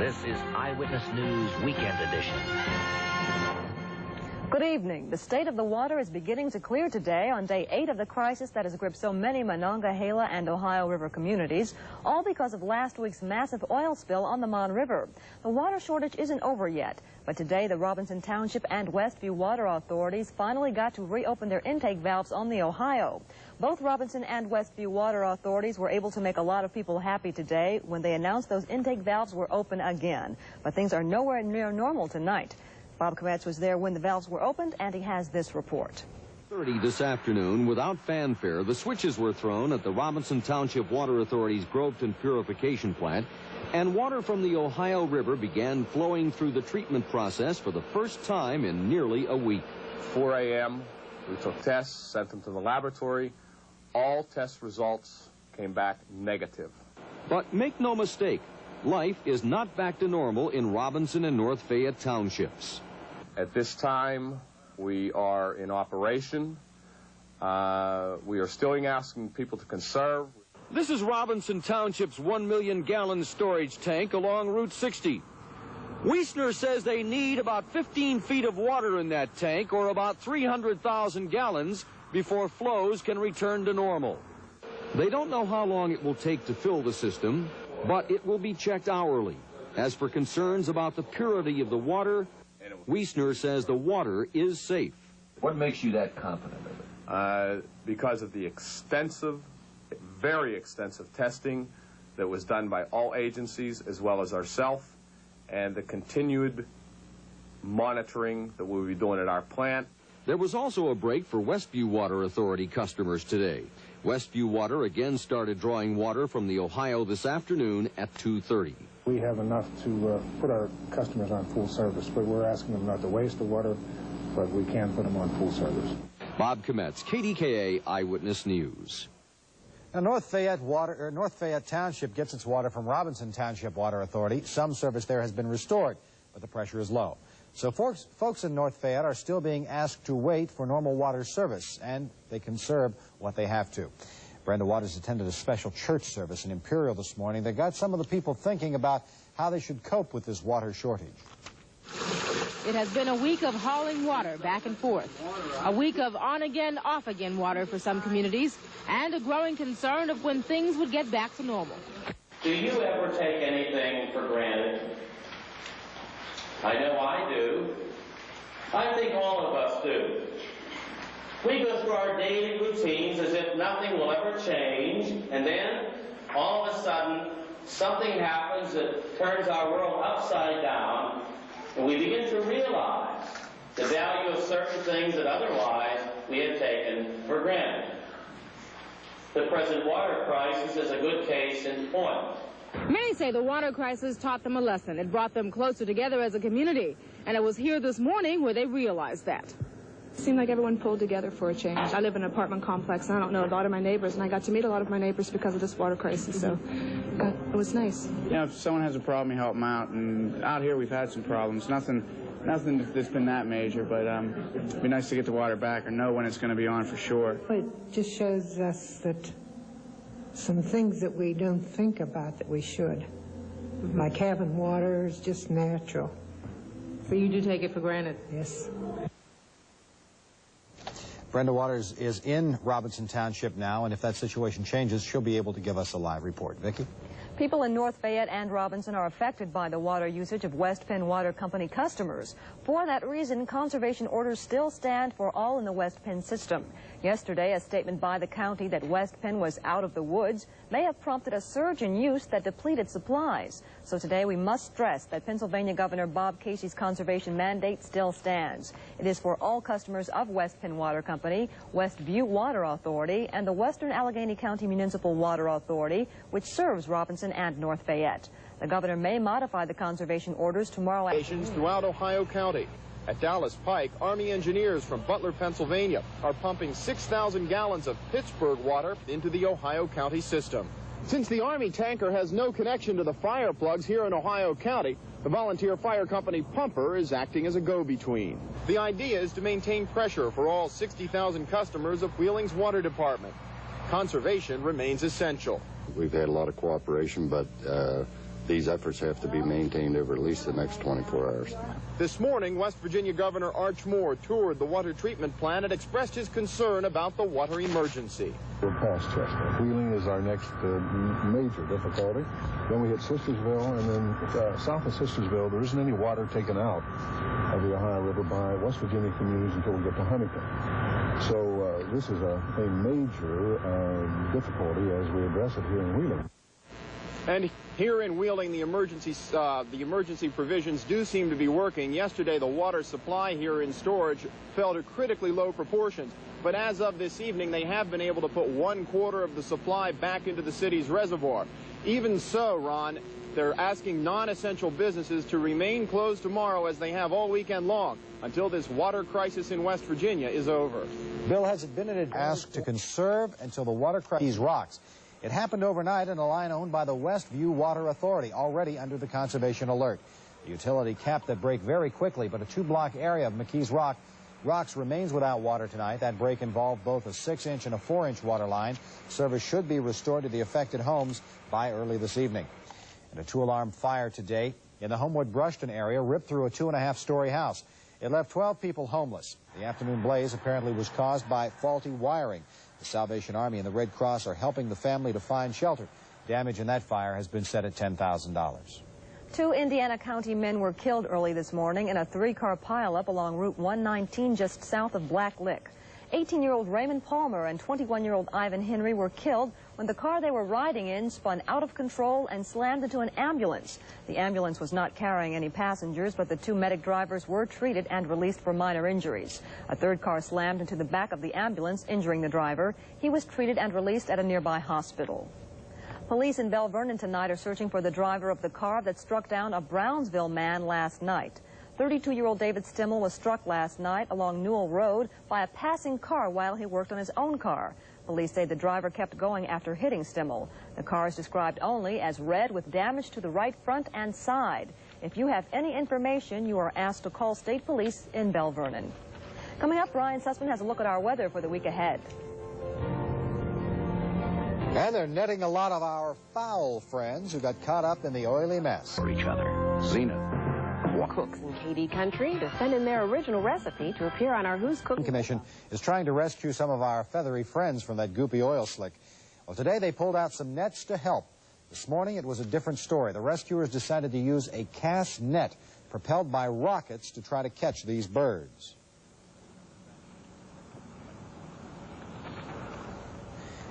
This is Eyewitness News Weekend Edition. Good evening. The state of the water is beginning to clear today on day 8 of the crisis that has gripped so many Monongahela and Ohio River communities, all because of last week's massive oil spill on the Mon River. The water shortage isn't over yet, but today the Robinson Township and Westview water authorities finally got to reopen their intake valves on the Ohio. Both Robinson and Westview water authorities were able to make a lot of people happy today when they announced those intake valves were open again. But things are nowhere near normal tonight. Bob Kometz was there when the valves were opened, and he has this report. 30 this afternoon, without fanfare, the switches were thrown at the Robinson Township Water Authority's Groveton Purification Plant, and water from the Ohio River began flowing through the treatment process for the first time in nearly a week. 4 a.m., we took tests, sent them to the laboratory. All test results came back negative. But make no mistake, life is not back to normal in Robinson and North Fayette Townships. At this time, we are in operation. We are still asking people to conserve. This is Robinson Township's 1 million gallon storage tank along Route 60. Wiesner says they need about 15 feet of water in that tank, or about 300,000 gallons, before flows can return to normal. They don't know how long it will take to fill the system, but it will be checked hourly. As for concerns about the purity of the water, Wiesner says the water is safe. What makes you that confident of it? Because of the extensive, very extensive testing that was done by all agencies as well as ourselves, and the continued monitoring that we'll be doing at our plant. There was also a break for Westview Water Authority customers today. Westview Water again started drawing water from the Ohio this afternoon at 2:30. We have enough to put our customers on full service, but we're asking them not to waste the water, but we can put them on full service. Bob Kometz, KDKA Eyewitness News. Now, North Fayette Township gets its water from Robinson Township Water Authority. Some service there has been restored, but the pressure is low. So folks in North Fayette are still being asked to wait for normal water service, and they conserve what they have to. Brenda Waters attended a special church service in Imperial this morning that got some of the people thinking about how they should cope with this water shortage. It has been a week of hauling water back and forth, a week of on-again, off-again water for some communities, and a growing concern of when things would get back to normal. Do you ever take anything for granted? I know I do. I think all of us do. We go through our daily routines as if nothing will ever change, and then, all of a sudden, something happens that turns our world upside down, and we begin to realize the value of certain things that otherwise we had taken for granted. The present water crisis is a good case in point. Many say the water crisis taught them a lesson. It brought them closer together as a community. And it was here this morning where they realized that. It seemed like everyone pulled together for a change. I live in an apartment complex, and I don't know a lot of my neighbors, and I got to meet a lot of my neighbors because of this water crisis, so it was nice. You know, if someone has a problem, you help them out. And out here we've had some problems. Nothing that's been that major, but it'd be nice to get the water back or know when it's going to be on for sure. It just shows us that some things that we don't think about that we should. Like having water is just natural. So you do take it for granted? Yes. Brenda Waters is in Robinson Township now, and if that situation changes, she'll be able to give us a live report. Vicki? People in North Fayette and Robinson are affected by the water usage of West Penn Water Company customers. For that reason, conservation orders still stand for all in the West Penn system. Yesterday, a statement by the county that West Penn was out of the woods may have prompted a surge in use that depleted supplies. So today we must stress that Pennsylvania Governor Bob Casey's conservation mandate still stands. It is for all customers of West Penn Water Company, Westview Water Authority, and the Western Allegheny County Municipal Water Authority, which serves Robinson and North Fayette. The governor may modify the conservation orders tomorrow. Throughout Ohio County. At Dallas Pike, Army engineers from Butler, Pennsylvania, are pumping 6,000 gallons of Pittsburgh water into the Ohio County system. Since the Army tanker has no connection to the fire plugs here in Ohio County, the volunteer fire company Pumper is acting as a go-between. The idea is to maintain pressure for all 60,000 customers of Wheeling's water department. Conservation remains essential. We've had a lot of cooperation, but these efforts have to be maintained over at least the next 24 hours. This morning, West Virginia Governor Arch Moore toured the water treatment plant and expressed his concern about the water emergency. We're past Chestnut. Wheeling is our next major difficulty. Then we hit Sistersville, and then south of Sistersville, there isn't any water taken out of the Ohio River by West Virginia communities until we get to Huntington. So this is a major difficulty as we address it here in Wheeling. And here in Wheeling, the emergency provisions do seem to be working. Yesterday, the water supply here in storage fell to critically low proportions. But as of this evening, they have been able to put 1/4 of the supply back into the city's reservoir. Even so, Ron, they're asking non-essential businesses to remain closed tomorrow, as they have all weekend long, until this water crisis in West Virginia is over. Bill, has it been asked to conserve until the water crisis rocks? It happened overnight in a line owned by the Westview Water Authority, already under the conservation alert. The utility capped the break very quickly, but a 2-block area of McKees Rocks remains without water tonight. That break involved both a 6-inch and a 4-inch water line. Service should be restored to the affected homes by early this evening. And a 2-alarm fire today in the Homewood Brushton area ripped through a 2.5-story house. It left 12 people homeless. The afternoon blaze apparently was caused by faulty wiring. The Salvation Army and the Red Cross are helping the family to find shelter. Damage in that fire has been set at $10,000. 2 Indiana County men were killed early this morning in a 3-car pileup along Route 119 just south of Black Lick. 18-year-old Raymond Palmer and 21-year-old Ivan Henry were killed when the car they were riding in spun out of control and slammed into an ambulance. The ambulance was not carrying any passengers, but the 2 medic drivers were treated and released for minor injuries. A 3rd car slammed into the back of the ambulance, injuring the driver. He was treated and released at a nearby hospital. Police in Bell Vernon tonight are searching for the driver of the car that struck down a Brownsville man last night. 32-year-old David Stimmel was struck last night along Newell Road by a passing car while he worked on his own car. Police say the driver kept going after hitting Stimmel. The car is described only as red with damage to the right front and side. If you have any information, you are asked to call State Police in Bell Vernon. Coming up, Brian Sussman has a look at our weather for the week ahead. And they're netting a lot of our foul friends who got caught up in the oily mess. For each other. Zenith. Cooks in KD country to send in their original recipe to appear on our Who's Cooking Commission is trying to rescue some of our feathery friends from that goopy oil slick. Well, today they pulled out some nets to help. This morning it was a different story. The rescuers decided to use a cast net propelled by rockets to try to catch these birds.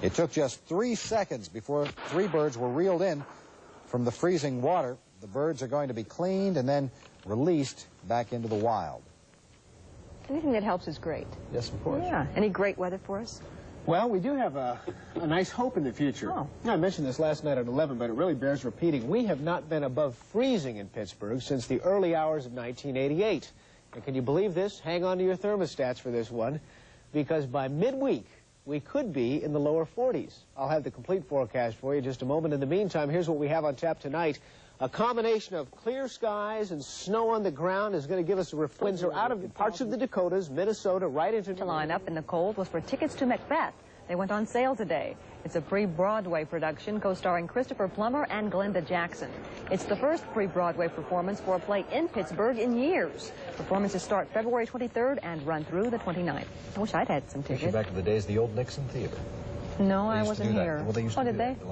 It took just 3 seconds before 3 birds were reeled in from the freezing water. The birds are going to be cleaned and then released back into the wild. Anything that helps is great. Yes, of course. Yeah. Any great weather for us? Well, we do have a nice hope in the future. Oh. I mentioned this last night at 11, but it really bears repeating. We have not been above freezing in Pittsburgh since the early hours of 1988. And can you believe this? Hang on to your thermostats for this one, because by midweek, we could be in the lower 40s. I'll have the complete forecast for you in just a moment. In the meantime, here's what we have on tap tonight. A combination of clear skies and snow on the ground is going to give us winds are out of parts of the Dakotas, Minnesota, right into... To line up in the cold was for tickets to Macbeth. They went on sale today. It's a pre-Broadway production co-starring Christopher Plummer and Glenda Jackson. It's the first pre-Broadway performance for a play in Pittsburgh in years. Performances start February 23rd and run through the 29th. I wish I'd had some tickets. Back in the days of the old Nixon Theater. No, I wasn't here. Well, they used to did do they? That.